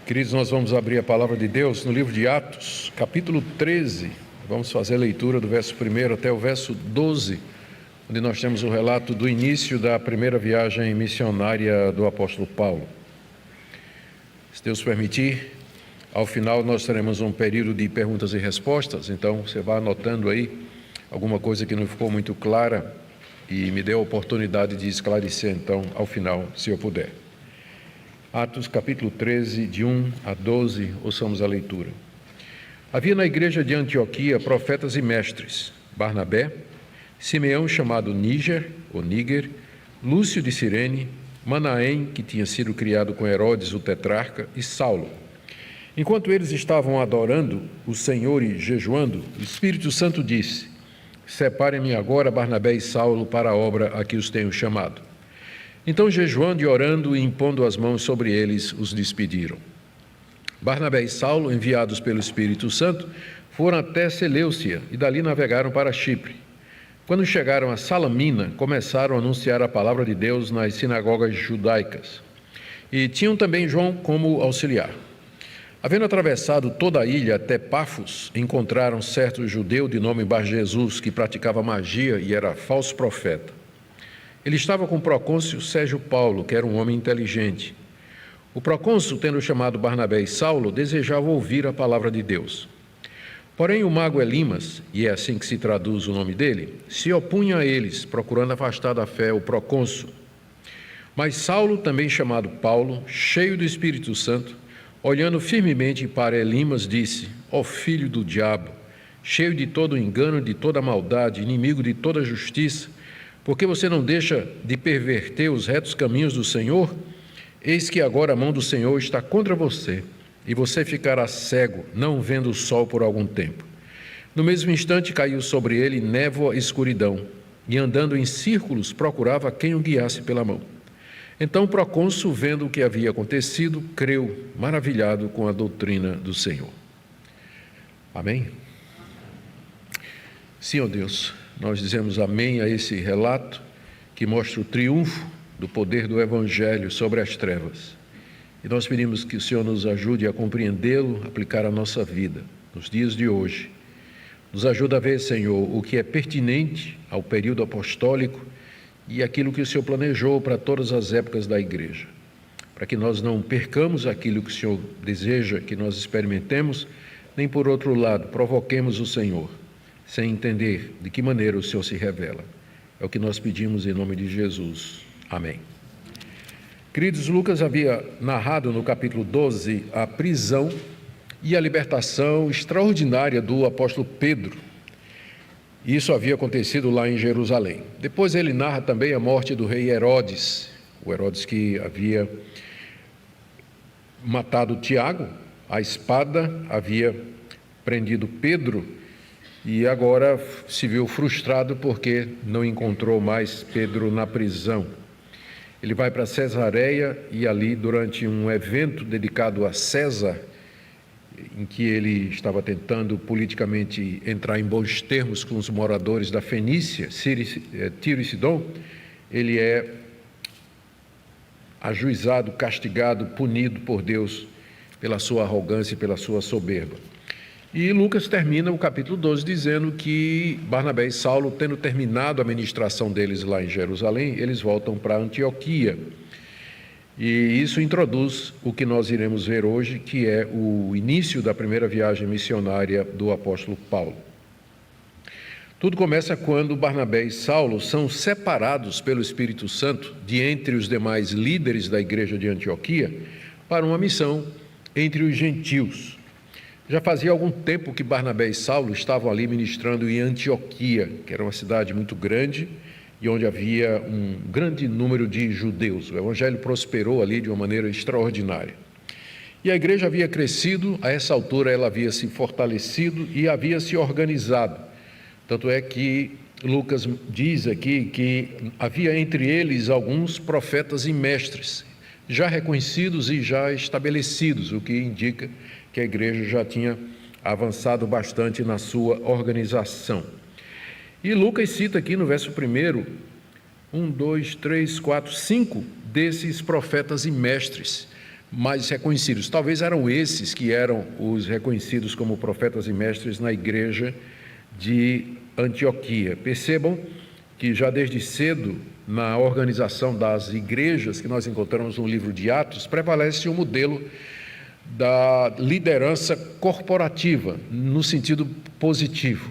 Queridos, nós vamos abrir a palavra de Deus no livro de Atos, capítulo 13. Vamos fazer a leitura do verso 1 até o verso 12, onde nós temos o relato do início da primeira viagem missionária do apóstolo Paulo. Se Deus permitir, ao final nós teremos um período de perguntas e respostas, então você vai anotando aí alguma coisa que não ficou muito clara e me dê a oportunidade de esclarecer então ao final, se eu puder. Atos capítulo 13, de 1 a 12, ouçamos a leitura. Havia na igreja de Antioquia profetas e mestres, Barnabé, Simeão chamado Níger, ou Níger, Lúcio de Cirene, Manaém, que tinha sido criado com Herodes o tetrarca, e Saulo. Enquanto eles estavam adorando o Senhor e jejuando, o Espírito Santo disse: Separem-me agora Barnabé e Saulo para a obra a que os tenho chamado. Então, jejuando e orando e impondo as mãos sobre eles, os despediram. Barnabé e Saulo, enviados pelo Espírito Santo, foram até Seleucia e dali navegaram para Chipre. Quando chegaram a Salamina, começaram a anunciar a palavra de Deus nas sinagogas judaicas. E tinham também João como auxiliar. Havendo atravessado toda a ilha até Pafos, encontraram certo judeu de nome Bar-Jesus, que praticava magia e era falso profeta. Ele estava com o procônsul Sérgio Paulo, que era um homem inteligente. O procônsul, tendo chamado Barnabé e Saulo, desejava ouvir a palavra de Deus. Porém, o mago Elimas, e é assim que se traduz o nome dele, se opunha a eles, procurando afastar da fé o procônsul. Mas Saulo, também chamado Paulo, cheio do Espírito Santo, olhando firmemente para Elimas, disse: Ó filho do diabo, cheio de todo engano, de toda maldade, inimigo de toda justiça, porque você não deixa de perverter os retos caminhos do Senhor? Eis que agora a mão do Senhor está contra você, e você ficará cego, não vendo o sol por algum tempo. No mesmo instante caiu sobre ele névoa e escuridão, e andando em círculos procurava quem o guiasse pela mão. Então o procônsul, vendo o que havia acontecido, creu, maravilhado com a doutrina do Senhor. Amém? Sim, ó Deus, nós dizemos amém a esse relato que mostra o triunfo do poder do Evangelho sobre as trevas. E nós pedimos que o Senhor nos ajude a compreendê-lo, aplicar a nossa vida nos dias de hoje. Nos ajuda a ver, Senhor, o que é pertinente ao período apostólico e aquilo que o Senhor planejou para todas as épocas da igreja, para que nós não percamos aquilo que o Senhor deseja que nós experimentemos, nem por outro lado provoquemos o Senhor, sem entender de que maneira o Senhor se revela. É o que nós pedimos em nome de Jesus. Amém. Queridos, Lucas havia narrado no capítulo 12 a prisão e a libertação extraordinária do apóstolo Pedro. Isso havia acontecido lá em Jerusalém. Depois ele narra também a morte do rei Herodes, o Herodes que havia matado Tiago, a espada havia prendido Pedro, e agora se viu frustrado porque não encontrou mais Pedro na prisão. Ele vai para Cesareia e ali, durante um evento dedicado a César, em que ele estava tentando politicamente entrar em bons termos com os moradores da Fenícia, Tiro e Sidom, ele é ajuizado, castigado, punido por Deus pela sua arrogância e pela sua soberba. E Lucas termina o capítulo 12 dizendo que Barnabé e Saulo, tendo terminado a ministração deles lá em Jerusalém, eles voltam para Antioquia. E isso introduz o que nós iremos ver hoje, que é o início da primeira viagem missionária do apóstolo Paulo. Tudo começa quando Barnabé e Saulo são separados pelo Espírito Santo de entre os demais líderes da igreja de Antioquia para uma missão entre os gentios. Já fazia algum tempo que Barnabé e Saulo estavam ali ministrando em Antioquia, que era uma cidade muito grande e onde havia um grande número de judeus. O evangelho prosperou ali de uma maneira extraordinária. E a igreja havia crescido, a essa altura ela havia se fortalecido e havia se organizado. Tanto é que Lucas diz aqui que havia entre eles alguns profetas e mestres, já reconhecidos e já estabelecidos, o que indica que a igreja já tinha avançado bastante na sua organização. E Lucas cita aqui no verso 1, 5 desses profetas e mestres, mais reconhecidos. Talvez eram esses que eram os reconhecidos como profetas e mestres na igreja de Antioquia. Percebam que já desde cedo, na organização das igrejas que nós encontramos no livro de Atos, prevalece o modelo da liderança corporativa, no sentido positivo.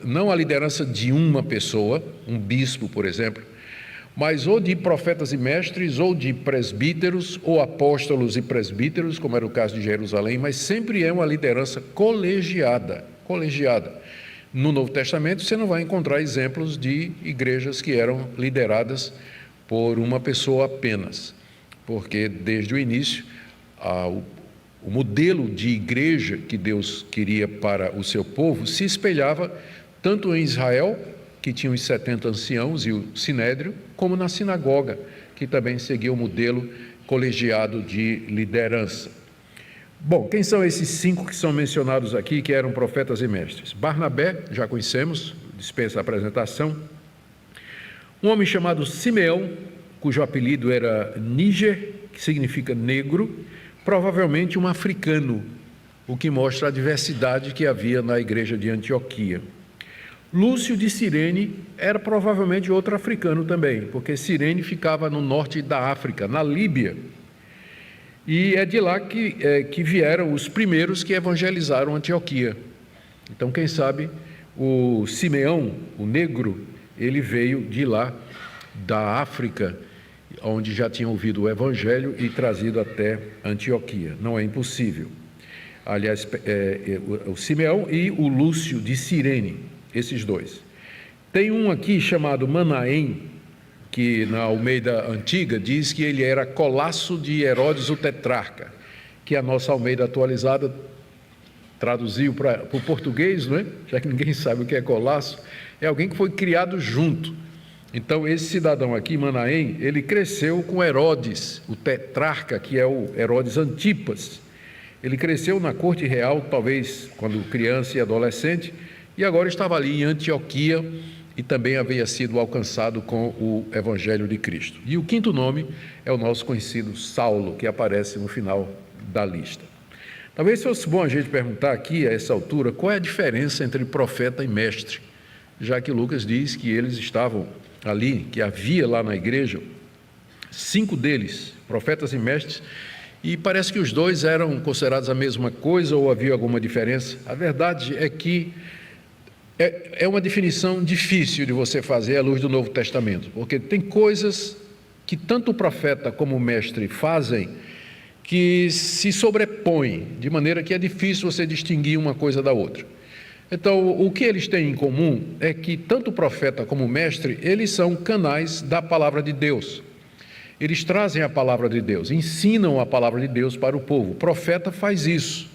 Não a liderança de uma pessoa, um bispo, por exemplo, mas ou de profetas e mestres, ou de presbíteros, ou apóstolos e presbíteros, como era o caso de Jerusalém, mas sempre é uma liderança colegiada. No Novo Testamento você não vai encontrar exemplos de igrejas que eram lideradas por uma pessoa apenas, porque desde o início o modelo de igreja que Deus queria para o seu povo se espelhava tanto em Israel, que tinha os 70 anciãos e o sinédrio, como na sinagoga, que também seguia o modelo colegiado de liderança. Bom, quem são esses 5 que são mencionados aqui, que eram profetas e mestres? Barnabé, já conhecemos, dispensa a apresentação. Um homem chamado Simeão, cujo apelido era Níger, que significa negro, provavelmente um africano, o que mostra a diversidade que havia na igreja de Antioquia. Lúcio de Cirene era provavelmente outro africano também, porque Cirene ficava no norte da África, na Líbia. E é de lá que vieram os primeiros que evangelizaram Antioquia. Então, quem sabe, o Simeão, o negro, ele veio de lá, da África, onde já tinha ouvido o evangelho e trazido até Antioquia. Não é impossível. Aliás, o Simeão e o Lúcio de Cirene, esses dois. Tem um aqui chamado Manaém, que na Almeida Antiga diz que ele era colasso de Herodes o Tetrarca, que a nossa Almeida atualizada traduziu para o português, não é? Já que ninguém sabe o que é colasso, é alguém que foi criado junto. Então, esse cidadão aqui, Manaém, ele cresceu com Herodes, o tetrarca, que é o Herodes Antipas. Ele cresceu na corte real, talvez quando criança e adolescente, e agora estava ali em Antioquia e também havia sido alcançado com o Evangelho de Cristo. E o 5º nome é o nosso conhecido Saulo, que aparece no final da lista. Talvez fosse bom a gente perguntar aqui, a essa altura, qual é a diferença entre profeta e mestre, já que Lucas diz que eles estavam ali, que havia lá na igreja 5 deles, profetas e mestres, e parece que os dois eram considerados a mesma coisa ou havia alguma diferença. A verdade é que é uma definição difícil de você fazer à luz do Novo Testamento, porque tem coisas que tanto o profeta como o mestre fazem que se sobrepõem, de maneira que é difícil você distinguir uma coisa da outra. Então, o que eles têm em comum é que tanto o profeta como o mestre, eles são canais da palavra de Deus. Eles trazem a palavra de Deus, ensinam a palavra de Deus para o povo. O profeta faz isso,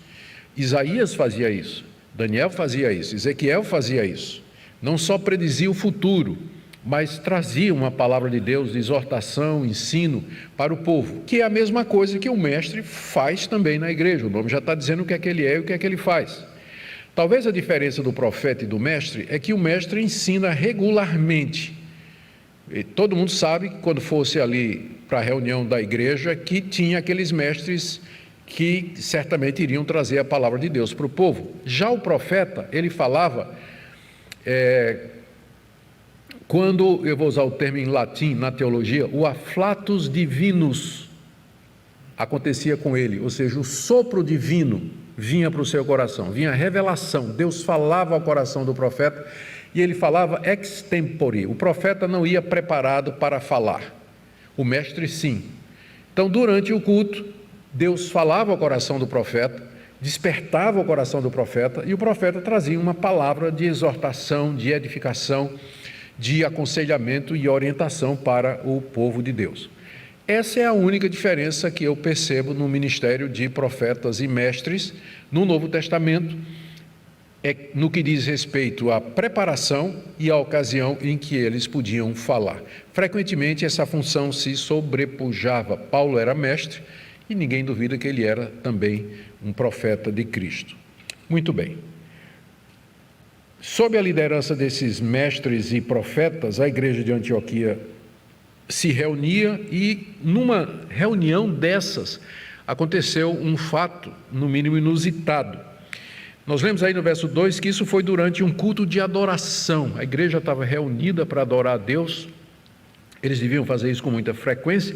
Isaías fazia isso, Daniel fazia isso, Ezequiel fazia isso. Não só predizia o futuro, mas trazia uma palavra de Deus, de exortação, ensino para o povo, que é a mesma coisa que o mestre faz também na igreja. O nome já está dizendo o que é que ele é e o que é que ele faz. Talvez a diferença do profeta e do mestre é que o mestre ensina regularmente. E todo mundo sabe que quando fosse ali para a reunião da igreja, que tinha aqueles mestres que certamente iriam trazer a palavra de Deus para o povo. Já o profeta, ele falava, quando, eu vou usar o termo em latim, na teologia, o afflatus divinus acontecia com ele, ou seja, o sopro divino vinha para o seu coração, vinha a revelação, Deus falava ao coração do profeta, e ele falava ex tempore, o profeta não ia preparado para falar, o mestre sim. Então, durante o culto, Deus falava ao coração do profeta, despertava o coração do profeta, e o profeta trazia uma palavra de exortação, de edificação, de aconselhamento e orientação para o povo de Deus. Essa é a única diferença que eu percebo no ministério de profetas e mestres no Novo Testamento, no que diz respeito à preparação e à ocasião em que eles podiam falar. Frequentemente essa função se sobrepujava. Paulo era mestre e ninguém duvida que ele era também um profeta de Cristo. Muito bem. Sob a liderança desses mestres e profetas, a igreja de Antioquia se reunia e numa reunião dessas, aconteceu um fato, no mínimo inusitado. Nós lemos aí no verso 2 que isso foi durante um culto de adoração. A igreja estava reunida para adorar a Deus, eles deviam fazer isso com muita frequência,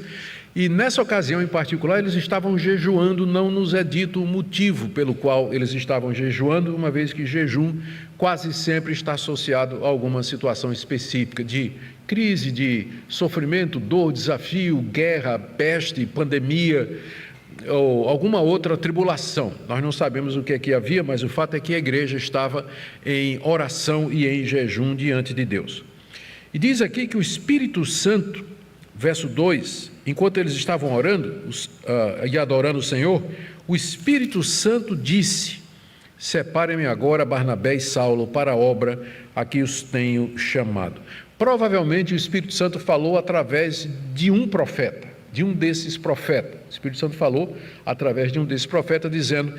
e nessa ocasião em particular eles estavam jejuando. Não nos é dito o motivo pelo qual eles estavam jejuando, uma vez que jejum quase sempre está associado a alguma situação específica de crise, de sofrimento, dor, desafio, guerra, peste, pandemia ou alguma outra tribulação. Nós não sabemos o que é que havia, mas o fato é que a igreja estava em oração e em jejum diante de Deus. E diz aqui que o Espírito Santo, verso 2, enquanto eles estavam orando e adorando o Senhor, o Espírito Santo disse: separem-me agora Barnabé e Saulo para a obra a que os tenho chamado. Provavelmente o Espírito Santo falou através de um profeta, de um desses profetas. O Espírito Santo falou através de um desses profetas, dizendo: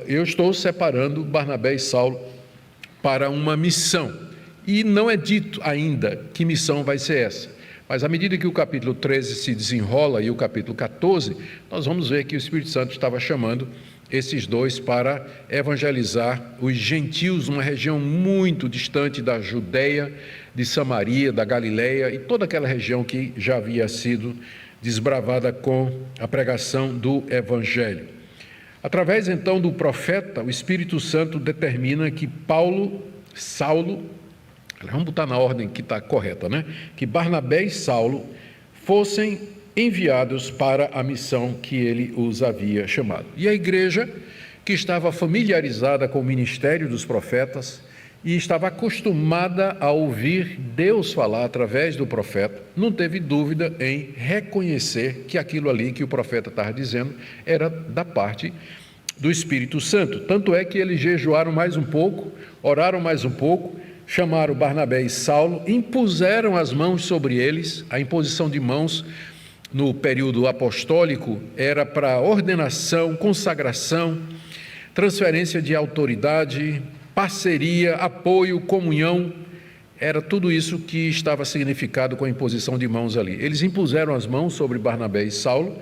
eu estou separando Barnabé e Saulo para uma missão. E não é dito ainda que missão vai ser essa. Mas à medida que o capítulo 13 se desenrola e o capítulo 14, nós vamos ver que o Espírito Santo estava chamando esses dois para evangelizar os gentios numa região muito distante da Judeia, de Samaria, da Galileia e toda aquela região que já havia sido desbravada com a pregação do Evangelho. Através então do profeta, o Espírito Santo determina que Saulo, vamos botar na ordem que está correta, né? Que Barnabé e Saulo fossem enviados para a missão que ele os havia chamado. E a igreja, que estava familiarizada com o ministério dos profetas e estava acostumada a ouvir Deus falar através do profeta, não teve dúvida em reconhecer que aquilo ali que o profeta estava dizendo era da parte do Espírito Santo. Tanto é que eles jejuaram mais um pouco, oraram mais um pouco, chamaram Barnabé e Saulo, impuseram as mãos sobre eles. A imposição de mãos no período apostólico era para ordenação, consagração, transferência de autoridade, parceria, apoio, comunhão. Era tudo isso que estava significado com a imposição de mãos ali. Eles impuseram as mãos sobre Barnabé e Saulo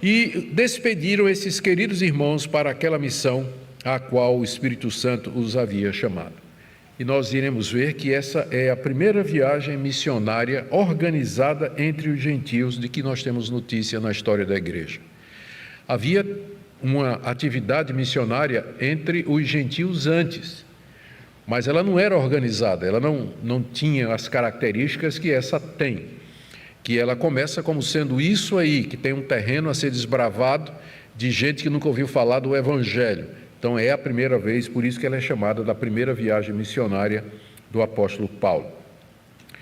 e despediram esses queridos irmãos para aquela missão a qual o Espírito Santo os havia chamado. E nós iremos ver que essa é a primeira viagem missionária organizada entre os gentios de que nós temos notícia na história da igreja. Havia uma atividade missionária entre os gentios antes, mas ela não era organizada, ela não tinha as características que essa tem, que ela começa como sendo isso aí, que tem um terreno a ser desbravado de gente que nunca ouviu falar do Evangelho. Então é a primeira vez, por isso que ela é chamada da primeira viagem missionária do apóstolo Paulo. Em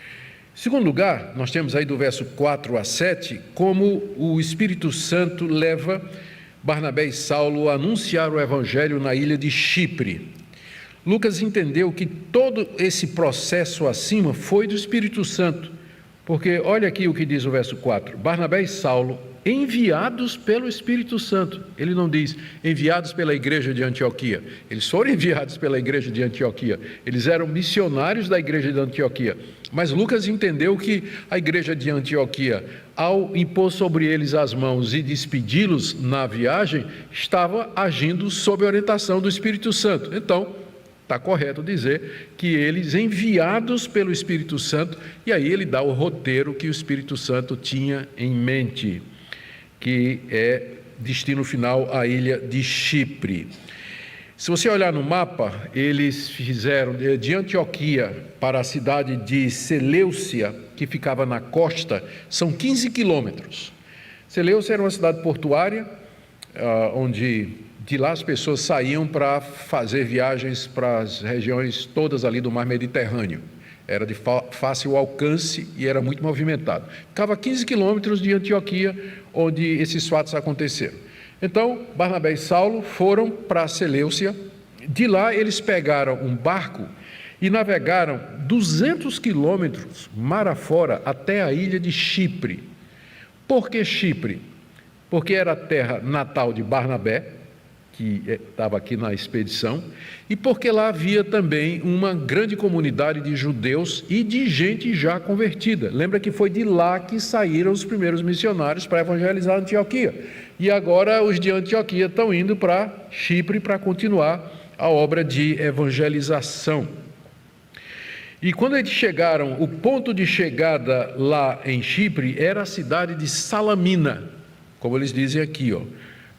segundo lugar, nós temos aí do verso 4 a 7, como o Espírito Santo leva Barnabé e Saulo a anunciar o Evangelho na ilha de Chipre. Lucas entendeu que todo esse processo acima foi do Espírito Santo, porque olha aqui o que diz o verso 4, Barnabé e Saulo, enviados pelo Espírito Santo. Ele não diz enviados pela igreja de Antioquia, eles foram enviados pela igreja de Antioquia, eles eram missionários da igreja de Antioquia, mas Lucas entendeu que a igreja de Antioquia, ao impor sobre eles as mãos e despedi-los na viagem, estava agindo sob a orientação do Espírito Santo. Então, está correto dizer que eles enviados pelo Espírito Santo, e aí ele dá o roteiro que o Espírito Santo tinha em mente, que é destino final a ilha de Chipre. Se você olhar no mapa, eles fizeram de Antioquia para a cidade de Seleucia, que ficava na costa, são 15 quilômetros. Seleucia era uma cidade portuária, onde de lá as pessoas saíam para fazer viagens para as regiões todas ali do mar Mediterrâneo. Era de fácil alcance e era muito movimentado. Ficava a 15 quilômetros de Antioquia, onde esses fatos aconteceram. Então, Barnabé e Saulo foram para Seleucia. De lá eles pegaram um barco e navegaram 200 quilômetros mar afora até a ilha de Chipre. Por que Chipre? Porque era a terra natal de Barnabé, que estava aqui na expedição, e porque lá havia também uma grande comunidade de judeus e de gente já convertida. Lembra que foi de lá que saíram os primeiros missionários para evangelizar Antioquia. E agora os de Antioquia estão indo para Chipre para continuar a obra de evangelização. E quando eles chegaram, o ponto de chegada lá em Chipre era a cidade de Salamina, como eles dizem aqui,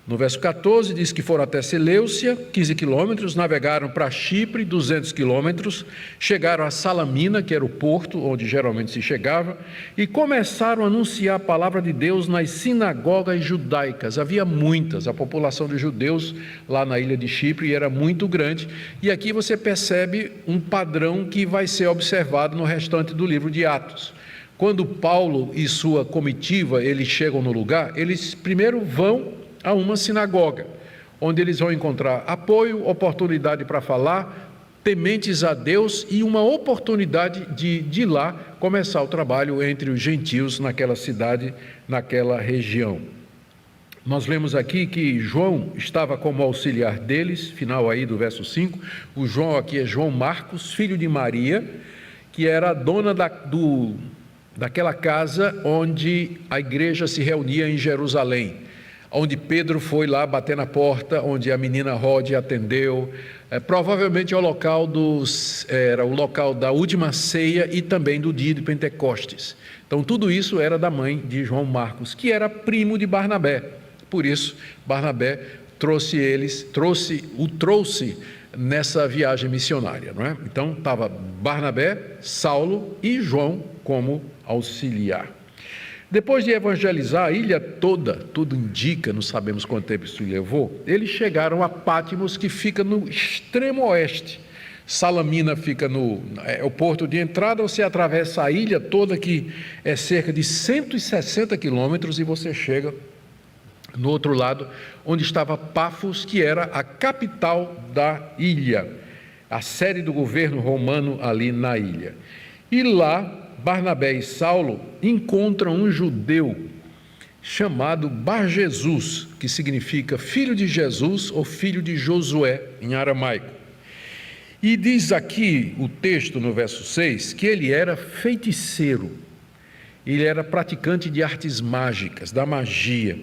No verso 14 diz que foram até Seleucia, 15 quilômetros, navegaram para Chipre, 200 quilômetros, chegaram a Salamina, que era o porto onde geralmente se chegava, e começaram a anunciar a palavra de Deus nas sinagogas judaicas. Havia muitas, a população de judeus lá na ilha de Chipre era muito grande, e aqui você percebe um padrão que vai ser observado no restante do livro de Atos. Quando Paulo e sua comitiva, eles chegam no lugar, eles primeiro vão a uma sinagoga, onde eles vão encontrar apoio, oportunidade para falar, tementes a Deus e uma oportunidade de lá começar o trabalho entre os gentios naquela cidade, naquela região. Nós lemos aqui que João estava como auxiliar deles, final aí do verso 5, o João aqui é João Marcos, filho de Maria, que era a dona daquela casa onde a igreja se reunia em Jerusalém, onde Pedro foi lá bater na porta, onde a menina Rode atendeu, provavelmente era o local da última ceia e também do dia de Pentecostes. Então tudo isso era da mãe de João Marcos, que era primo de Barnabé. Por isso Barnabé trouxe nessa viagem missionária, não é? Então estava Barnabé, Saulo e João como auxiliar. Depois de evangelizar a ilha toda, tudo indica, não sabemos quanto tempo isso levou, eles chegaram a Pátimos, que fica no extremo oeste. Salamina fica o porto de entrada, você atravessa a ilha toda, que é cerca de 160 quilômetros, e você chega no outro lado, onde estava Pafos, que era a capital da ilha, a sede do governo romano ali na ilha. E lá, Barnabé e Saulo encontram um judeu chamado Bar-Jesus, que significa filho de Jesus ou filho de Josué em aramaico. E diz aqui o texto no verso 6 que ele era feiticeiro, ele era praticante de artes mágicas, da magia.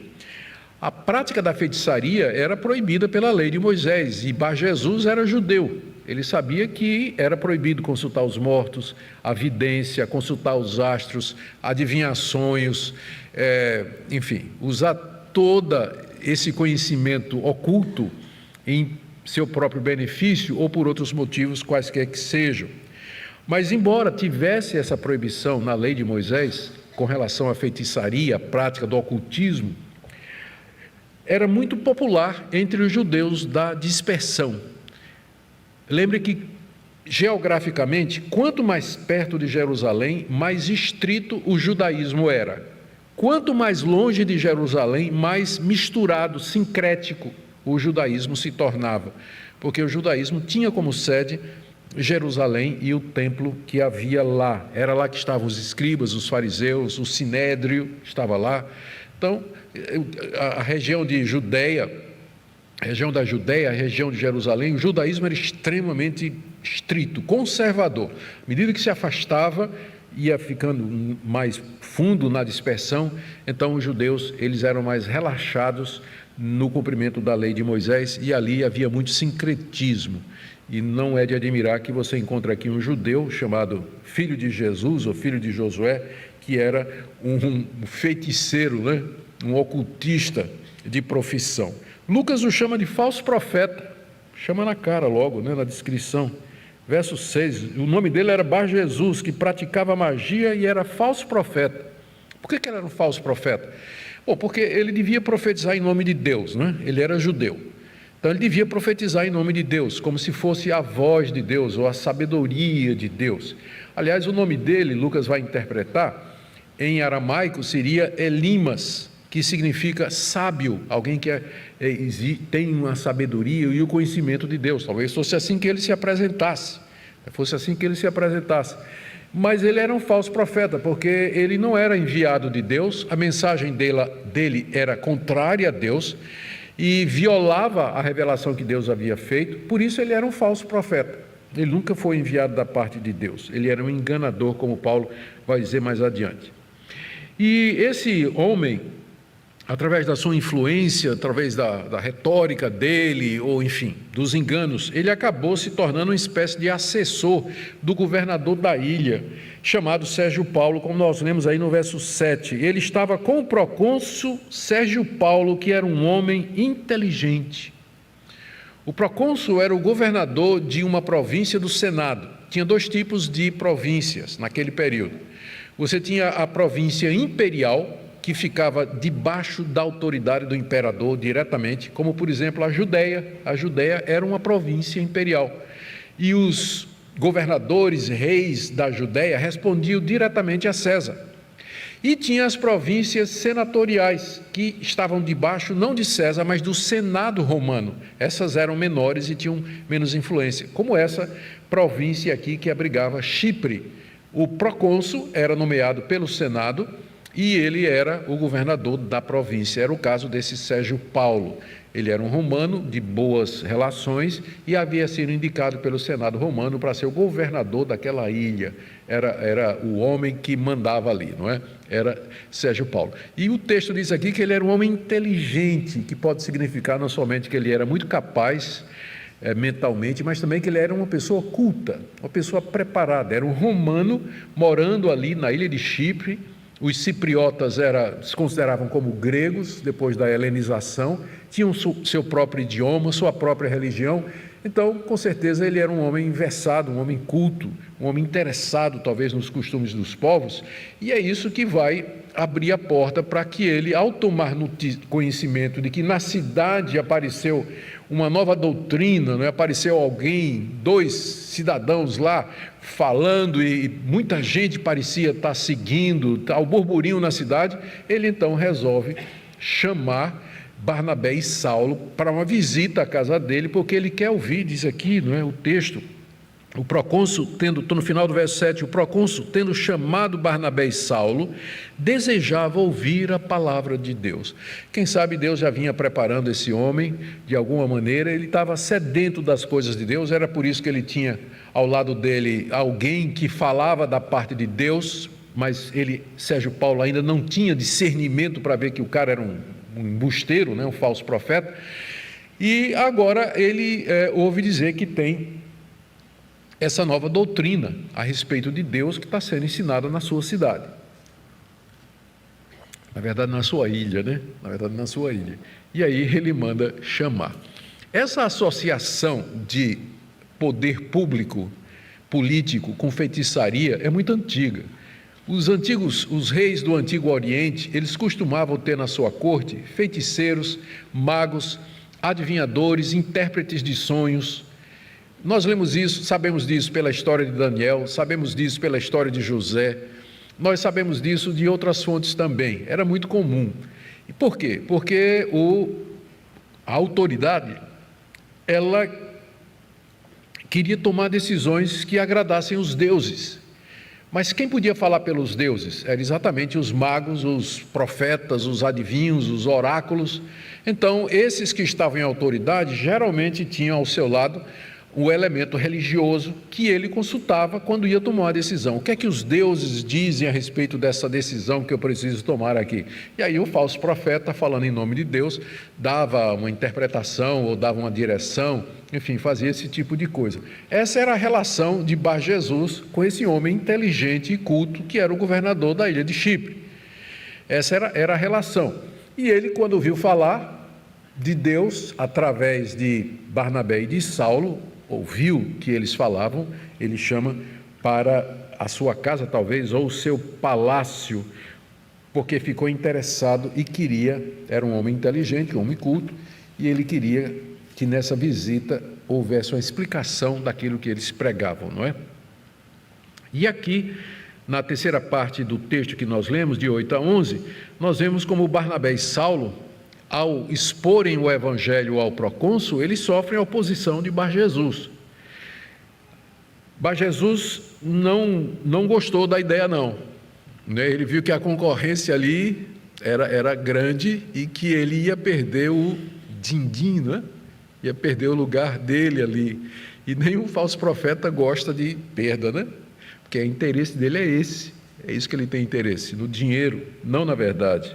A prática da feitiçaria era proibida pela lei de Moisés, e Bar-Jesus era judeu. Ele sabia que era proibido consultar os mortos, a vidência, consultar os astros, adivinhar sonhos, enfim, usar todo esse conhecimento oculto em seu próprio benefício ou por outros motivos quaisquer que sejam. Mas embora tivesse essa proibição na lei de Moisés com relação à feitiçaria, a prática do ocultismo, era muito popular entre os judeus da dispersão. Lembre que, geograficamente, quanto mais perto de Jerusalém, mais estrito o judaísmo era. Quanto mais longe de Jerusalém, mais misturado, sincrético o judaísmo se tornava, porque o judaísmo tinha como sede Jerusalém e o templo que havia lá. Era lá que estavam os escribas, os fariseus, o sinédrio estava lá. Então, a região de Judeia, a região da Judeia, a região de Jerusalém, o judaísmo era extremamente estrito, conservador. À medida que se afastava, ia ficando mais fundo na dispersão, então os judeus eles eram mais relaxados no cumprimento da lei de Moisés, e ali havia muito sincretismo. E não é de admirar que você encontre aqui um judeu chamado filho de Jesus ou filho de Josué, que era um feiticeiro, né? Um ocultista de profissão. Lucas o chama de falso profeta, chama na cara logo, né? Na descrição. Verso 6, o nome dele era Bar-Jesus, que praticava magia e era falso profeta. Por que ele era um falso profeta? Bom, porque ele devia profetizar em nome de Deus, né? Ele era judeu. Então ele devia profetizar em nome de Deus, como se fosse a voz de Deus ou a sabedoria de Deus. Aliás, o nome dele, Lucas vai interpretar, em aramaico seria Elimas, que significa sábio, alguém que tem uma sabedoria e o conhecimento de Deus. Talvez fosse assim que ele se apresentasse, mas ele era um falso profeta, porque ele não era enviado de Deus, a mensagem dele era contrária a Deus, e violava a revelação que Deus havia feito, por isso ele era um falso profeta. Ele nunca foi enviado da parte de Deus, ele era um enganador, como Paulo vai dizer mais adiante. E esse homem, através da sua influência, através da retórica dele, ou enfim, dos enganos, ele acabou se tornando uma espécie de assessor do governador da ilha, chamado Sérgio Paulo, como nós lemos aí no verso 7. Ele estava com o procônsul Sérgio Paulo, que era um homem inteligente. O procônsul era o governador de uma província do Senado. Tinha dois tipos de províncias naquele período. Você tinha a província imperial, que ficava debaixo da autoridade do imperador diretamente, como por exemplo a Judéia. A Judéia era uma província imperial. E os governadores, reis da Judéia respondiam diretamente a César. E tinha as províncias senatoriais, que estavam debaixo não de César, mas do Senado romano. Essas eram menores e tinham menos influência, como essa província aqui que abrigava Chipre. O procônsul era nomeado pelo Senado e ele era o governador da província. Era o caso desse Sérgio Paulo. Ele era um romano de boas relações e havia sido indicado pelo Senado romano para ser o governador daquela ilha. Era o homem que mandava ali, não é? Era Sérgio Paulo. E o texto diz aqui que ele era um homem inteligente, que pode significar não somente que ele era muito capaz mentalmente, mas também que ele era uma pessoa culta, uma pessoa preparada. Era um romano morando ali na ilha de Chipre. Os cipriotas se consideravam como gregos, depois da helenização, tinham seu próprio idioma, sua própria religião. Então, com certeza, ele era um homem versado, um homem culto, um homem interessado, talvez, nos costumes dos povos, e é isso que vai abrir a porta para que ele, ao tomar conhecimento de que na cidade apareceu uma nova doutrina, não é? Apareceu alguém, 2 cidadãos lá falando e muita gente parecia estar seguindo, o burburinho na cidade, ele então resolve chamar Barnabé e Saulo para uma visita à casa dele, porque ele quer ouvir, diz aqui, não é, o texto, o procônsul, no final do verso 7, o procônsul, tendo chamado Barnabé e Saulo, desejava ouvir a palavra de Deus. Quem sabe Deus já vinha preparando esse homem, de alguma maneira, ele estava sedento das coisas de Deus, era por isso que ele tinha ao lado dele alguém que falava da parte de Deus, mas Sérgio Paulo, ainda não tinha discernimento para ver que o cara era um embusteiro, né, um falso profeta, e agora ele ouve dizer que tem essa nova doutrina a respeito de Deus que está sendo ensinada na sua cidade. Na verdade, na sua ilha, né? Na verdade, na sua ilha. E aí ele manda chamar. Essa associação de poder público, político, com feitiçaria é muito antiga. Os reis do Antigo Oriente, eles costumavam ter na sua corte feiticeiros, magos, adivinhadores, intérpretes de sonhos. Nós lemos isso, sabemos disso pela história de Daniel, sabemos disso pela história de José, nós sabemos disso de outras fontes também, era muito comum. E por quê? Porque a autoridade, ela queria tomar decisões que agradassem os deuses. Mas quem podia falar pelos deuses? Eram exatamente os magos, os profetas, os adivinhos, os oráculos. Então, esses que estavam em autoridade, geralmente tinham ao seu lado o elemento religioso que ele consultava quando ia tomar uma decisão. O que é que os deuses dizem a respeito dessa decisão que eu preciso tomar aqui? E aí o falso profeta, falando em nome de Deus, dava uma interpretação ou dava uma direção, enfim, fazia esse tipo de coisa. Essa era a relação de Bar Jesus com esse homem inteligente e culto que era o governador da ilha de Chipre. Essa era a relação. E ele, quando ouviu falar de Deus através de Barnabé e de Saulo, ouviu que eles falavam, ele chama para a sua casa talvez, ou o seu palácio, porque ficou interessado e era um homem inteligente, um homem culto, e ele queria que nessa visita houvesse uma explicação daquilo que eles pregavam, não é? E aqui, na terceira parte do texto que nós lemos, de 8 a 11, nós vemos como Barnabé e Saulo, ao exporem o evangelho ao procônsul, eles sofrem a oposição de Bar Jesus. Bar Jesus não gostou da ideia não, né? Ele viu que a concorrência ali era grande e que ele ia perder o din-din, não é? Ia perder o lugar dele ali. E nenhum falso profeta gosta de perda, né? Porque o interesse dele é esse. É isso que ele tem interesse, no dinheiro, não na verdade.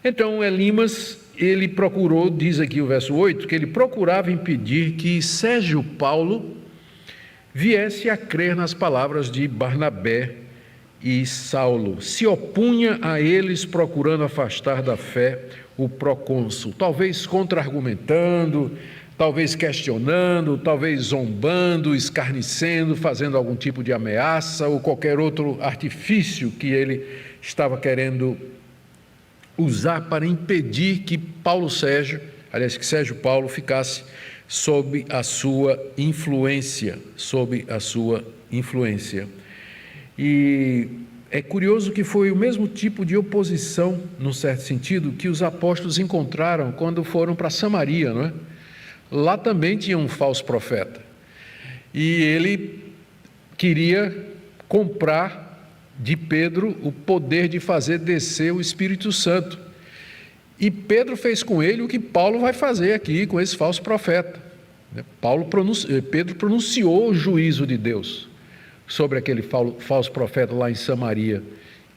Então, Elimas, ele procurou, diz aqui o verso 8, que ele procurava impedir que Sérgio Paulo viesse a crer nas palavras de Barnabé e Saulo. Se opunha a eles, procurando afastar da fé o procônsul, talvez contra-argumentando, talvez questionando, talvez zombando, escarnecendo, fazendo algum tipo de ameaça ou qualquer outro artifício que ele estava querendo usar para impedir que que Sérgio Paulo ficasse sob a sua influência, E é curioso que foi o mesmo tipo de oposição, num certo sentido, que os apóstolos encontraram quando foram para Samaria, não é? Lá também tinha um falso profeta, e ele queria comprar de Pedro o poder de fazer descer o Espírito Santo, e Pedro fez com ele o que Paulo vai fazer aqui com esse falso profeta. Pedro pronunciou o juízo de Deus sobre aquele falso profeta lá em Samaria,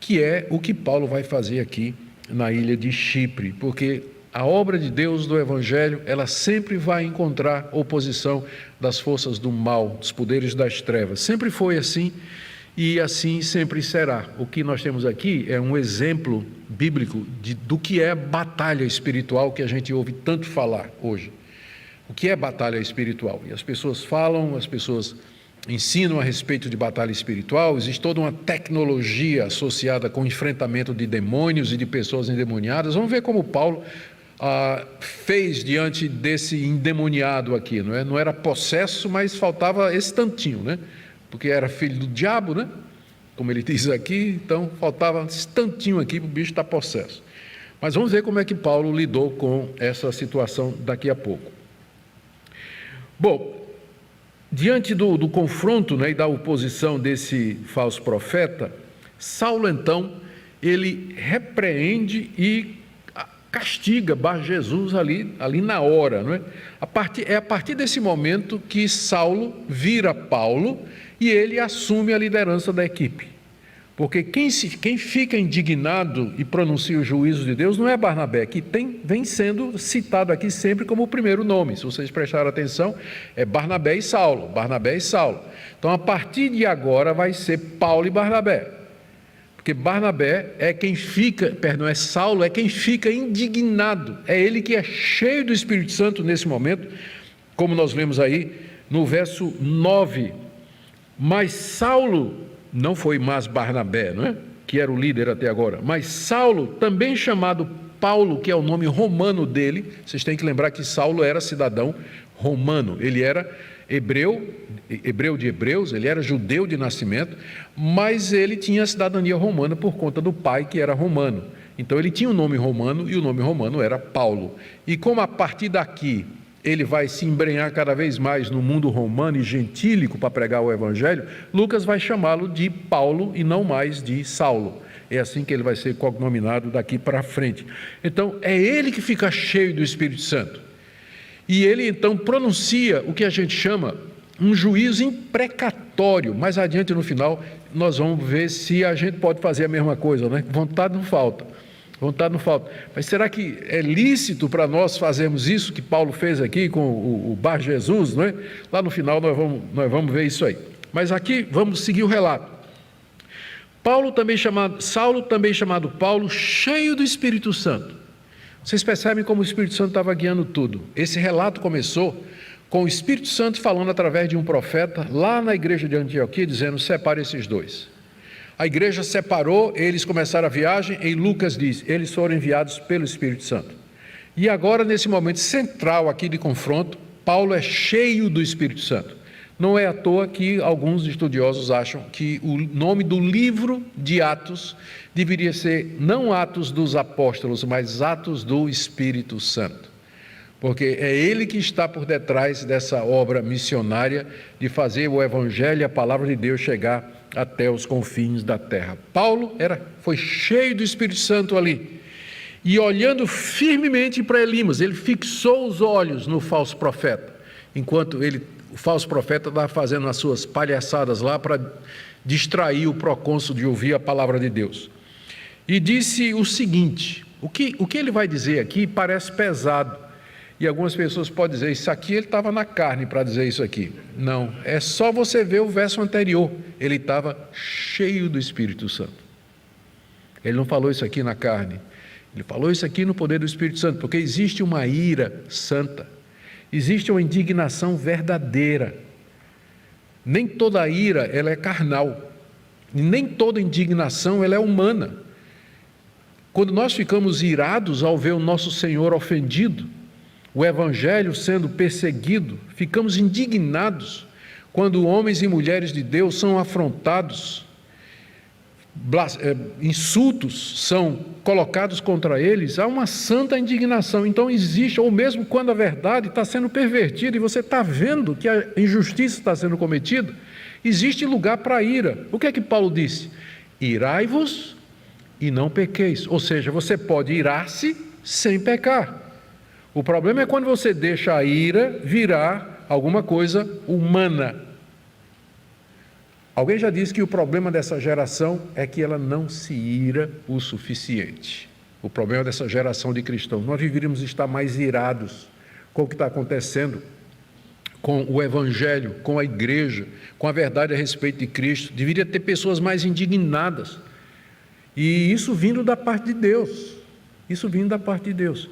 que é o que Paulo vai fazer aqui na ilha de Chipre, porque a obra de Deus do Evangelho, ela sempre vai encontrar oposição das forças do mal, dos poderes das trevas. Sempre foi assim e assim sempre será. O que nós temos aqui é um exemplo bíblico do que é batalha espiritual, que a gente ouve tanto falar hoje. O que é batalha espiritual? E as pessoas falam, as pessoas ensinam a respeito de batalha espiritual. Existe toda uma tecnologia associada com o enfrentamento de demônios e de pessoas endemoniadas. Vamos ver como Paulo fez diante desse endemoniado aqui, não é? Não era possesso, mas faltava esse tantinho, né? Porque era filho do diabo, né? Como ele diz aqui, então faltava esse tantinho aqui para o bicho estar possesso. Mas vamos ver como é que Paulo lidou com essa situação daqui a pouco. Bom, diante do confronto, né, e da oposição desse falso profeta, Saulo então, ele repreende e castiga Bar-Jesus ali na hora, não é? É a partir desse momento que Saulo vira Paulo e ele assume a liderança da equipe. Porque quem fica indignado e pronuncia o juízo de Deus não é Barnabé, que vem sendo citado aqui sempre como o primeiro nome. Se vocês prestarem atenção, é Barnabé e Saulo. Então, a partir de agora vai ser Paulo e Barnabé. Porque Saulo é quem fica indignado. É ele que é cheio do Espírito Santo nesse momento, como nós lemos aí no verso 9. Mas Saulo não foi mais Barnabé, não é? Que era o líder até agora, mas Saulo, também chamado Paulo, que é o nome romano dele. Vocês têm que lembrar que Saulo era cidadão romano, ele era hebreu de hebreus, ele era judeu de nascimento, mas ele tinha a cidadania romana por conta do pai, que era romano. Então ele tinha um nome romano, e o nome romano era Paulo. E como a partir daqui ele vai se embrenhar cada vez mais no mundo romano e gentílico para pregar o Evangelho, Lucas vai chamá-lo de Paulo e não mais de Saulo. É assim que ele vai ser cognominado daqui para frente. Então, é ele que fica cheio do Espírito Santo. E ele, então, pronuncia o que a gente chama um juízo imprecatório. Mais adiante, no final, nós vamos ver se a gente pode fazer a mesma coisa, né? Vontade não falta. Mas será que é lícito para nós fazermos isso que Paulo fez aqui com o Bar-Jesus, não é? Lá no final nós vamos ver isso aí. Mas aqui vamos seguir o relato. Saulo, também chamado Paulo, cheio do Espírito Santo. Vocês percebem como o Espírito Santo estava guiando tudo. Esse relato começou com o Espírito Santo falando através de um profeta lá na igreja de Antioquia, dizendo: separe esses dois. A igreja separou, eles começaram a viagem, e Lucas diz, eles foram enviados pelo Espírito Santo. E agora, nesse momento central aqui de confronto, Paulo é cheio do Espírito Santo. Não é à toa que alguns estudiosos acham que o nome do livro de Atos deveria ser não Atos dos Apóstolos, mas Atos do Espírito Santo. Porque é ele que está por detrás dessa obra missionária de fazer o Evangelho e a palavra de Deus chegar até os confins da terra. Paulo foi cheio do Espírito Santo ali. e olhando firmemente para Elimas, ele fixou os olhos no falso profeta, enquanto o falso profeta estava fazendo as suas palhaçadas lá para distrair o procônsul de ouvir a palavra de Deus. E disse o seguinte, o que ele vai dizer aqui parece pesado, e algumas pessoas podem dizer, isso aqui ele estava na carne para dizer isso aqui. Não, é só você ver o verso anterior, ele estava cheio do Espírito Santo. Ele não falou isso aqui na carne, ele falou isso aqui no poder do Espírito Santo, porque existe uma ira santa, existe uma indignação verdadeira. Nem toda ira ela é carnal, e nem toda indignação ela é humana. Quando nós ficamos irados ao ver o nosso Senhor ofendido, o Evangelho sendo perseguido, ficamos indignados quando homens e mulheres de Deus são afrontados, insultos são colocados contra eles, há uma santa indignação. Então existe, ou mesmo quando a verdade está sendo pervertida e você está vendo que a injustiça está sendo cometida, existe lugar para ira. O que é que Paulo disse? Irai-vos e não pequeis, ou seja, você pode irar-se sem pecar. O problema é quando você deixa a ira virar alguma coisa humana. Alguém já disse que o problema dessa geração é que ela não se ira o suficiente. O problema dessa geração de cristãos, nós deveríamos estar mais irados com o que está acontecendo com o Evangelho, com a igreja, com a verdade a respeito de Cristo. Deveria ter pessoas mais indignadas. E isso vindo da parte de Deus. Isso vindo da parte de Deus.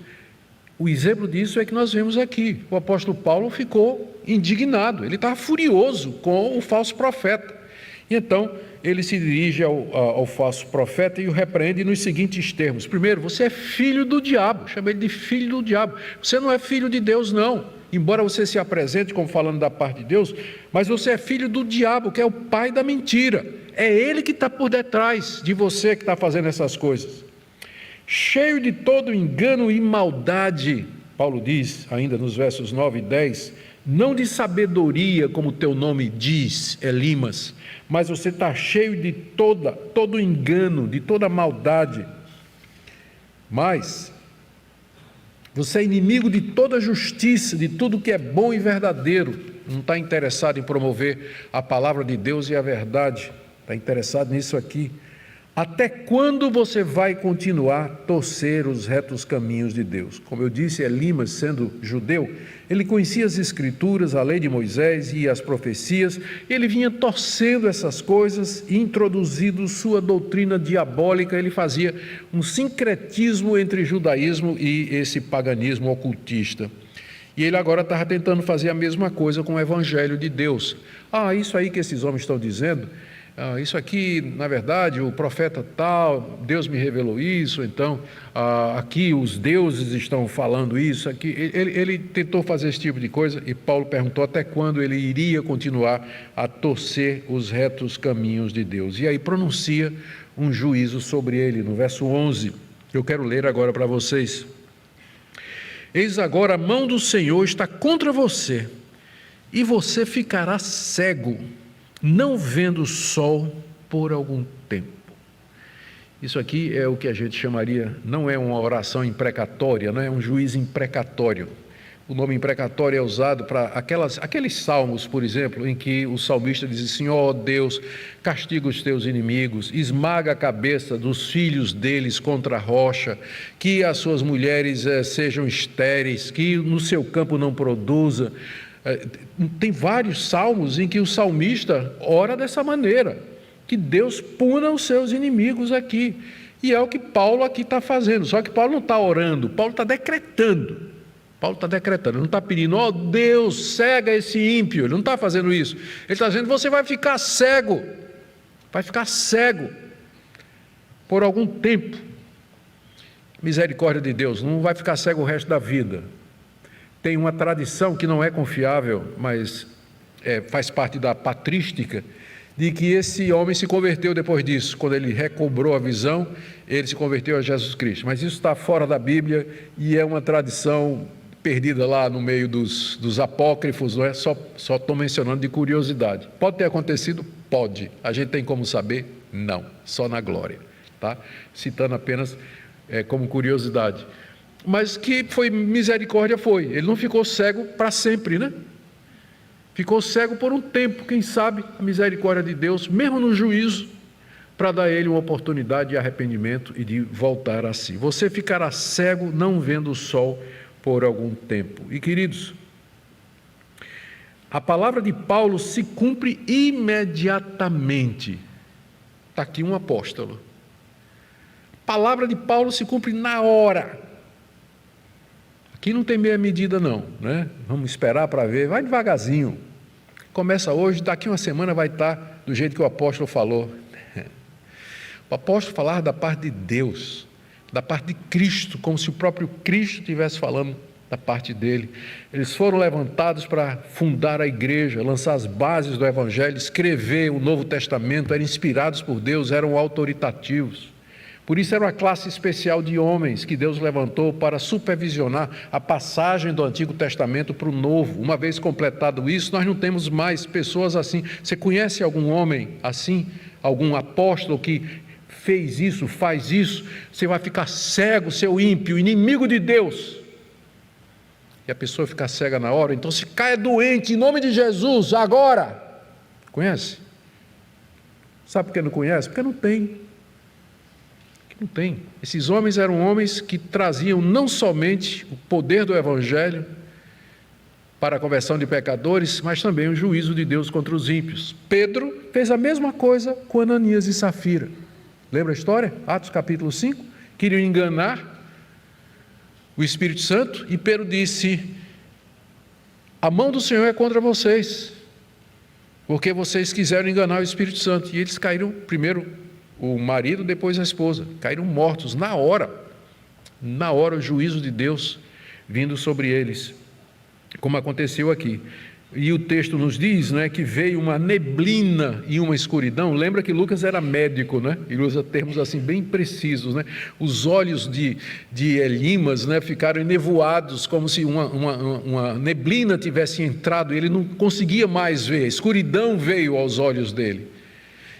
O exemplo disso é que nós vemos aqui. O apóstolo Paulo ficou indignado, ele estava furioso com o falso profeta. E então ele se dirige ao falso profeta e o repreende nos seguintes termos. Primeiro, você é filho do diabo, chama ele de filho do diabo. Você não é filho de Deus não, embora você se apresente como falando da parte de Deus, mas você é filho do diabo, que é o pai da mentira. É ele que está por detrás de você que está fazendo essas coisas. Cheio de todo engano e maldade, Paulo diz, ainda nos versos 9 e 10, não de sabedoria, como o teu nome diz, Elimas, mas você está cheio de todo engano, de toda maldade. Mas você é inimigo de toda justiça, de tudo que é bom e verdadeiro, não está interessado em promover a palavra de Deus e a verdade, está interessado nisso aqui. Até quando você vai continuar a torcer os retos caminhos de Deus? Como eu disse, Elimas, sendo judeu, ele conhecia as Escrituras, a lei de Moisés e as profecias, ele vinha torcendo essas coisas e introduzindo sua doutrina diabólica, ele fazia um sincretismo entre judaísmo e esse paganismo ocultista. E ele agora estava tentando fazer a mesma coisa com o Evangelho de Deus. Isso aí que esses homens estão dizendo, isso aqui, na verdade, o profeta tal, Deus me revelou isso, então aqui os deuses estão falando isso, aqui. Ele tentou fazer esse tipo de coisa e Paulo perguntou até quando ele iria continuar a torcer os retos caminhos de Deus. E aí pronuncia um juízo sobre ele, no verso 11, que eu quero ler agora para vocês. Eis agora a mão do Senhor está contra você, e você ficará cego, não vendo o sol por algum tempo. Isso aqui é o que a gente chamaria, não é uma oração imprecatória, não é um juízo imprecatório. O nome imprecatório é usado para aqueles salmos, por exemplo, em que o salmista diz assim: ó Deus, castiga os teus inimigos, esmaga a cabeça dos filhos deles contra a rocha, que as suas mulheres sejam estéreis, que no seu campo não produza. Tem vários salmos em que o salmista ora dessa maneira, que Deus puna os seus inimigos aqui, e é o que Paulo aqui está fazendo. Só que Paulo não está orando, Paulo está decretando. Ele não está pedindo, ó Deus, cega esse ímpio, ele não está fazendo isso. Ele está dizendo, você vai ficar cego por algum tempo. Misericórdia de Deus, não vai ficar cego o resto da vida. Tem uma tradição que não é confiável, mas faz parte da patrística, de que esse homem se converteu depois disso. Quando ele recobrou a visão, ele se converteu a Jesus Cristo. Mas isso está fora da Bíblia e é uma tradição perdida lá no meio dos apócrifos, não é? Só estou mencionando de curiosidade. Pode ter acontecido? Pode. A gente tem como saber? Não. Só na glória. Tá? Citando apenas como curiosidade. Mas que foi misericórdia, foi. Ele não ficou cego para sempre, né? Ficou cego por um tempo, quem sabe, a misericórdia de Deus, mesmo no juízo, para dar a ele uma oportunidade de arrependimento e de voltar a si. Você ficará cego não vendo o sol por algum tempo. E queridos, a palavra de Paulo se cumpre imediatamente. Está aqui um apóstolo. A palavra de Paulo se cumpre na hora. Aqui não tem meia medida não, né? Vamos esperar para ver, vai devagarzinho. Começa hoje, daqui uma semana vai estar do jeito que o apóstolo falou. O apóstolo falava da parte de Deus, da parte de Cristo, como se o próprio Cristo estivesse falando da parte dele. Eles foram levantados para fundar a igreja, lançar as bases do Evangelho, escrever o Novo Testamento, eram inspirados por Deus, eram autoritativos. Por isso era uma classe especial de homens que Deus levantou para supervisionar a passagem do Antigo Testamento para o Novo. Uma vez completado isso, nós não temos mais pessoas assim. Você conhece algum homem assim? Algum apóstolo que fez isso, faz isso? Você vai ficar cego, seu ímpio, inimigo de Deus. E a pessoa fica cega na hora, então se caia doente, em nome de Jesus, agora. Conhece? Sabe por que não conhece? Porque não tem. Não tem. Esses homens eram homens que traziam não somente o poder do Evangelho para a conversão de pecadores, mas também o juízo de Deus contra os ímpios. Pedro fez a mesma coisa com Ananias e Safira. Lembra a história? Atos capítulo 5. Queriam enganar o Espírito Santo e Pedro disse: a mão do Senhor é contra vocês, porque vocês quiseram enganar o Espírito Santo. E eles caíram primeiro, o marido, depois a esposa, caíram mortos na hora o juízo de Deus vindo sobre eles, como aconteceu aqui. E o texto nos diz, né, que veio uma neblina e uma escuridão. Lembra que Lucas era médico, né? Ele usa termos assim bem precisos, né? Os olhos de Elimas, né, ficaram enevoados, como se uma neblina tivesse entrado e ele não conseguia mais ver. A escuridão veio aos olhos dele.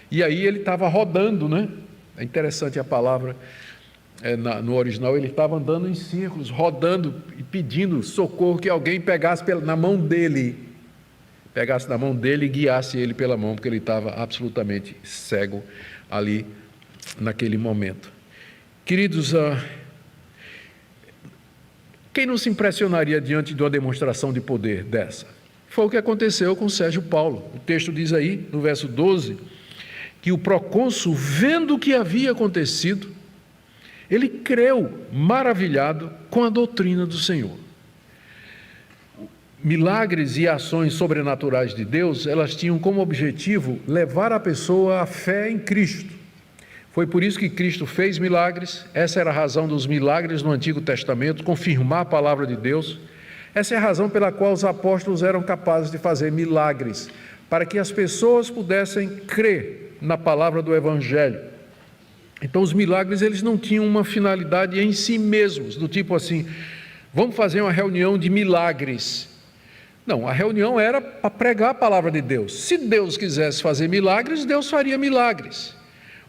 E aí ele estava rodando, né? É interessante a palavra, no original ele estava andando em círculos, rodando e pedindo socorro, que alguém pegasse na mão dele e guiasse ele pela mão, porque ele estava absolutamente cego ali naquele momento. Queridos, quem não se impressionaria diante de uma demonstração de poder dessa? Foi o que aconteceu com Sérgio Paulo. O texto diz aí, no verso 12, que o procônsul, vendo o que havia acontecido, ele creu maravilhado com a doutrina do Senhor. Milagres e ações sobrenaturais de Deus, elas tinham como objetivo levar a pessoa à fé em Cristo. Foi por isso que Cristo fez milagres, essa era a razão dos milagres no Antigo Testamento, confirmar a palavra de Deus. Essa é a razão pela qual os apóstolos eram capazes de fazer milagres, para que as pessoas pudessem crer na palavra do Evangelho. Então os milagres, eles não tinham uma finalidade em si mesmos, do tipo assim, vamos fazer uma reunião de milagres. Não, a reunião era para pregar a palavra de Deus. Se Deus quisesse fazer milagres, Deus faria milagres.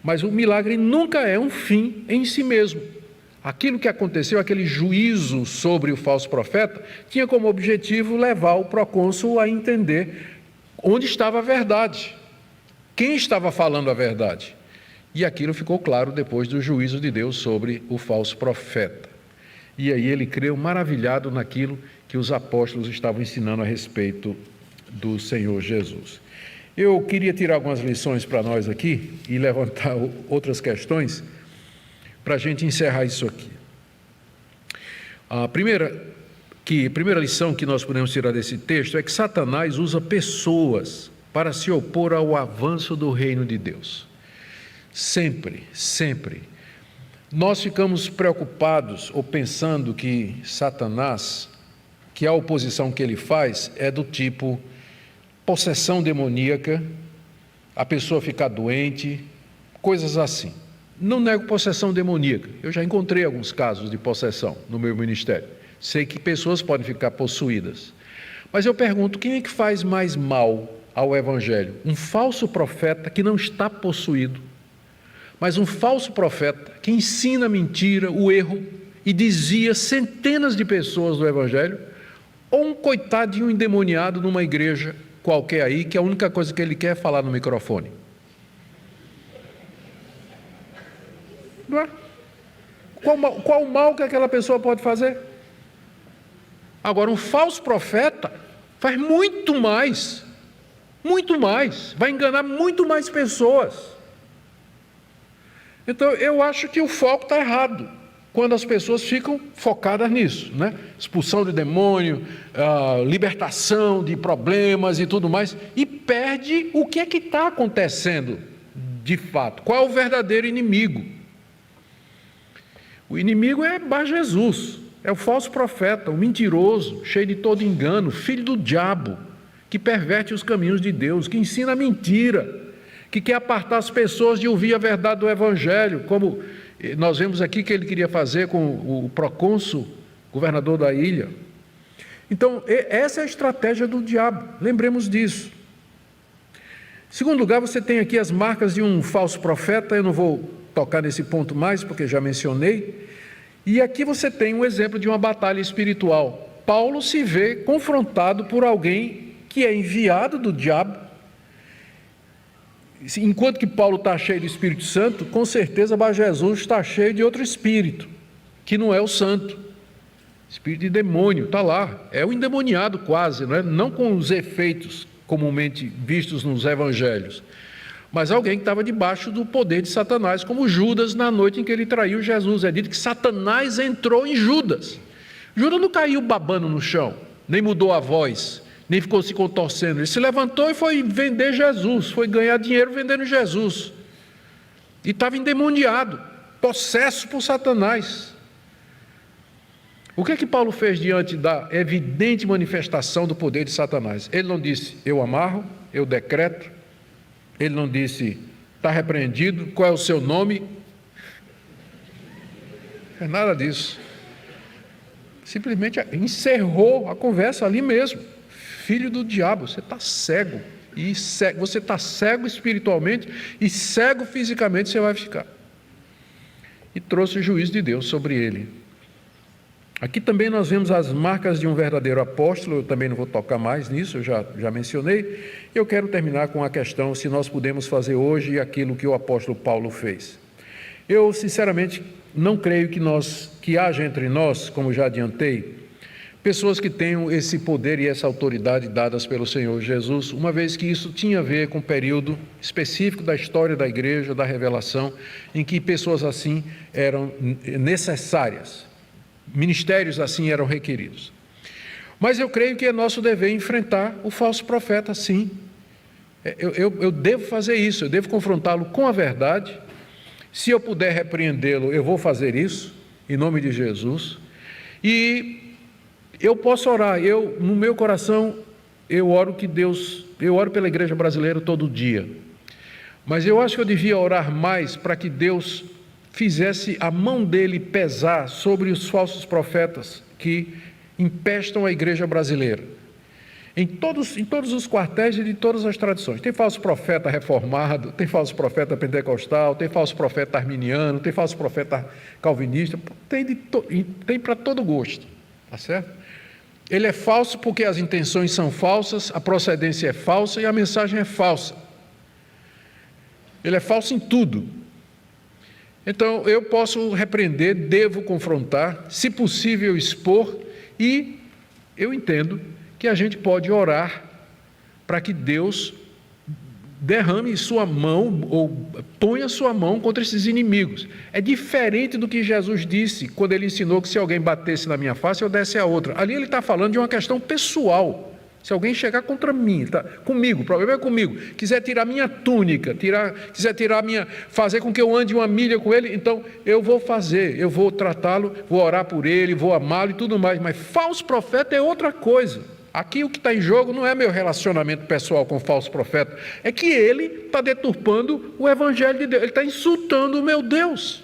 Mas o milagre nunca é um fim em si mesmo. Aquilo que aconteceu, aquele juízo sobre o falso profeta, tinha como objetivo levar o procônsul a entender onde estava a verdade. Quem estava falando a verdade? E aquilo ficou claro depois do juízo de Deus sobre o falso profeta. E aí ele creu maravilhado naquilo que os apóstolos estavam ensinando a respeito do Senhor Jesus. Eu queria tirar algumas lições para nós aqui e levantar outras questões para a gente encerrar isso aqui. A primeira lição que nós podemos tirar desse texto é que Satanás usa pessoas para se opor ao avanço do reino de Deus. Sempre, sempre. Nós ficamos preocupados ou pensando que Satanás, que a oposição que ele faz é do tipo possessão demoníaca, a pessoa ficar doente, coisas assim. Não nego possessão demoníaca. Eu já encontrei alguns casos de possessão no meu ministério. Sei que pessoas podem ficar possuídas. Mas eu pergunto, quem é que faz mais mal ao Evangelho? Um falso profeta que não está possuído, Mas um falso profeta que ensina a mentira, o erro, e desvia centenas de pessoas do Evangelho, ou um coitadinho endemoniado numa igreja qualquer aí, que a única coisa que ele quer é falar no microfone. Não é? Qual o mal que aquela pessoa pode fazer? Agora, um falso profeta faz muito mais, vai enganar muito mais pessoas. Então, eu acho que o foco está errado, quando as pessoas ficam focadas nisso, né? Expulsão de demônio, libertação de problemas e tudo mais, e perde o que é que está acontecendo de fato. Qual é o verdadeiro inimigo? O inimigo é Bar-Jesus, é o falso profeta, o mentiroso, cheio de todo engano, filho do diabo, que perverte os caminhos de Deus, que ensina a mentira, que quer apartar as pessoas de ouvir a verdade do Evangelho, como nós vemos aqui que ele queria fazer com o procônsul, governador da ilha. Então, essa é a estratégia do diabo, lembremos disso. Em segundo lugar, você tem aqui as marcas de um falso profeta, eu não vou tocar nesse ponto mais, porque já mencionei. E aqui você tem um exemplo de uma batalha espiritual. Paulo se vê confrontado por alguém que é enviado do diabo. Enquanto que Paulo está cheio do Espírito Santo, com certeza Bar-Jesus está cheio de outro espírito, que não é o santo. Espírito de demônio, está lá. É o endemoniado quase, não com os efeitos comumente vistos nos evangelhos, mas alguém que estava debaixo do poder de Satanás, como Judas na noite em que ele traiu Jesus. É dito que Satanás entrou em Judas. Judas não caiu babando no chão, nem mudou a voz, nem ficou se contorcendo. Ele se levantou e foi vender Jesus, foi ganhar dinheiro vendendo Jesus. E estava endemoniado, possesso por Satanás. O que é que Paulo fez diante da evidente manifestação do poder de Satanás? Ele não disse, eu amarro, eu decreto. Ele não disse, está repreendido, qual é o seu nome? É nada disso. Simplesmente encerrou a conversa ali mesmo. Filho do diabo, você está cego. Você está cego espiritualmente e cego fisicamente você vai ficar. E trouxe o juízo de Deus sobre ele. Aqui também nós vemos as marcas de um verdadeiro apóstolo. Eu também não vou tocar mais nisso, eu já mencionei. Eu quero terminar com a questão se nós podemos fazer hoje aquilo que o apóstolo Paulo fez. Eu, sinceramente, não creio que haja entre nós, como já adiantei, pessoas que tenham esse poder e essa autoridade dadas pelo Senhor Jesus, uma vez que isso tinha a ver com um período específico da história da igreja, da revelação, em que pessoas assim eram necessárias. Ministérios assim eram requeridos. Mas eu creio que é nosso dever enfrentar o falso profeta, sim. Eu devo fazer isso, eu devo confrontá-lo com a verdade. Se eu puder repreendê-lo, eu vou fazer isso, em nome de Jesus. E eu posso orar, no meu coração, eu oro pela igreja brasileira todo dia. Mas eu acho que eu devia orar mais para que Deus fizesse a mão dele pesar sobre os falsos profetas que empestam a igreja brasileira. Em todos os quartéis e de todas as tradições. Tem falso profeta reformado, tem falso profeta pentecostal, tem falso profeta arminiano, tem falso profeta calvinista, tem para todo gosto, tá certo? Ele é falso porque as intenções são falsas, a procedência é falsa e a mensagem é falsa. Ele é falso em tudo. Então, eu posso repreender, devo confrontar, se possível expor, e eu entendo que a gente pode orar para que Deus derrame sua mão, ou ponha sua mão contra esses inimigos. É diferente do que Jesus disse, quando ele ensinou que se alguém batesse na minha face, eu desse a outra. Ali ele está falando de uma questão pessoal. Se alguém chegar contra mim, comigo, o problema é comigo, quiser tirar minha túnica, fazer com que eu ande 1 milha com ele, então eu vou fazer, eu vou tratá-lo, vou orar por ele, vou amá-lo e tudo mais. Mas falso profeta é outra coisa. Aqui o que está em jogo não é meu relacionamento pessoal com o falso profeta, é que ele está deturpando o evangelho de Deus, ele está insultando o meu Deus.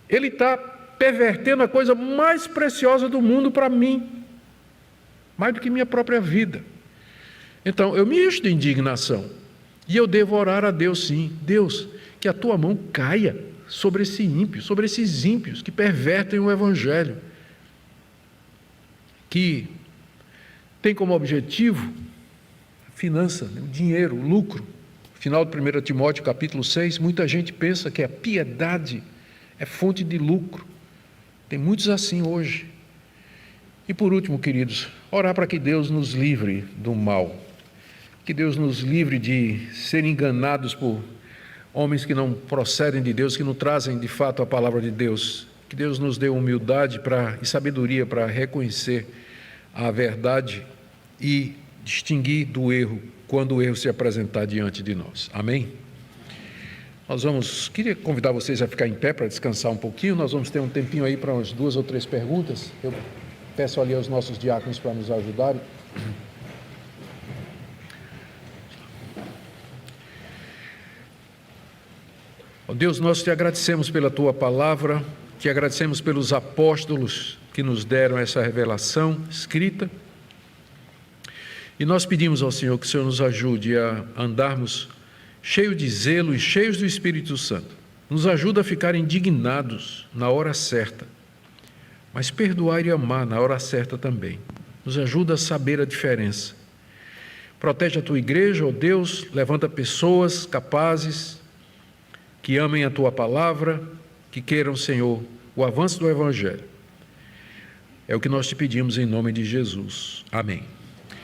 Ele está pervertendo a coisa mais preciosa do mundo para mim, mais do que minha própria vida. Então, eu me encho de indignação, e eu devo orar a Deus sim. Deus, que a tua mão caia sobre esse ímpio, sobre esses ímpios que pervertem o Evangelho, que tem como objetivo a finança, o dinheiro, o lucro. Final de 1 Timóteo capítulo 6, muita gente pensa que a piedade é fonte de lucro. Tem muitos assim hoje. E por último, queridos, orar para que Deus nos livre do mal, que Deus nos livre de ser enganados por homens que não procedem de Deus, que não trazem de fato a palavra de Deus, que Deus nos dê humildade e sabedoria para reconhecer a verdade e distinguir do erro, quando o erro se apresentar diante de nós. Amém? Queria convidar vocês a ficar em pé para descansar um pouquinho. Nós vamos ter um tempinho aí para umas 2 ou 3 perguntas. Eu peço ali aos nossos diáconos para nos ajudarem. Ó Deus, nós te agradecemos pela tua palavra, te agradecemos pelos apóstolos que nos deram essa revelação escrita. E nós pedimos ao Senhor que o Senhor nos ajude a andarmos cheios de zelo e cheios do Espírito Santo. Nos ajuda a ficar indignados na hora certa, mas perdoar e amar na hora certa também. Nos ajuda a saber a diferença. Protege a tua igreja, ó Deus, levanta pessoas capazes, que amem a tua palavra, que queiram, Senhor, o avanço do Evangelho. É o que nós te pedimos em nome de Jesus. Amém.